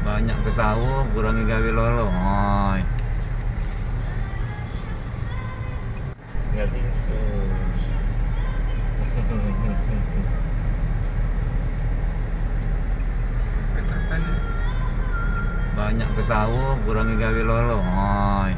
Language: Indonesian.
Banyak ketawa kurangi gawe lolo. Oi. Nggak tisu. Banyak ketawa kurangi gawe lolo. Oi.